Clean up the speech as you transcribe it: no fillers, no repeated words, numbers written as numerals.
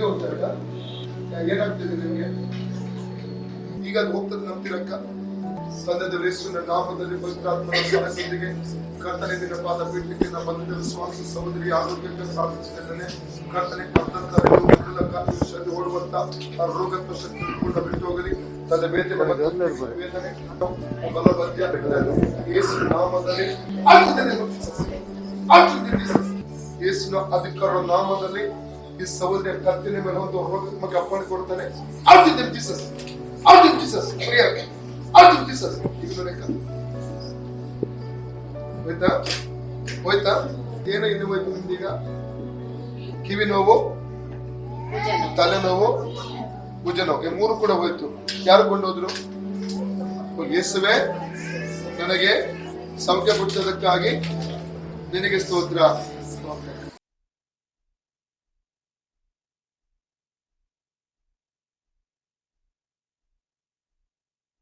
ಈಗ ಹೋಗ್ತಾ ಏನಾಗ್ತಿದೆ ನಿಮ್ಗೆ? ಈಗ ಅದು ಹೋಗ್ತದೆ ನಂಬ್ತಿರಕ್ಕ? ತಂದೆಯ ಯೇಸುವಿನ ನಾಮದಲ್ಲಿ ಪವಿತ್ರಾತ್ಮನ ಸಹಾಯದೊಂದಿಗೆ ಕರ್ತನೆ ನಿನ್ನ ಪಾದ ಪೀಠಕ್ಕೆ ನಾ ಬಂದಿದ್ದ ವಿಶ್ವಾಸ ಸಹೋದರಿ ಆರೋಗ್ಯಕ್ಕೆ ಸಾಧಿಸುತ್ತಿದ್ದೇನೆ. ಕರ್ತನೆ ಶಕ್ತಿ ಓಡುವಂತ ಆ ರೋಗತ್ವ ಶಕ್ತಿ ಕೂಡ ಬಿಟ್ಟು ಹೋಗಲಿ. ತನ್ನ ವೇದನೆ ಬಲ ಬದ್ಯ ಯೇಸು ನಾಮದಲ್ಲಿ ಯೇಸುನ ಅಧಿಕಾರ ನಾಮದಲ್ಲಿ ಈ ಸಹೋದರಿಯ ಕತ್ತಿನ ಮೇಲೆ ಒಂದು ರೋಗಾತ್ಮಕ ಅಪ್ಪಣೆ ಕೊಡ್ತಾನೆ. ಜೀಸಸ್ ಜೀಸಸ್ ಜೀಸಸ್ ಹೋಯ್ತಾ ಹೋಯ್ತಾ? ಏನೋ ಇನ್ನು ಹೋಯ್ತು ನಿಮ್ದೀಗ? ಕಿವಿ ನೋವು, ತಲೆನೋವು, ಭುಜ ನೋವು, ಈ ಮೂರು ಕೂಡ ಹೋಯ್ತು. ಯಾರು ಕೊಂಡೋದ್ರು? ಯೇಸುವೆ ನನಗೆ ಸೌಖ್ಯ ಕೊಟ್ಟದಕ್ಕಾಗಿ ನಿನಗೆ ಸ್ತೋತ್ರ.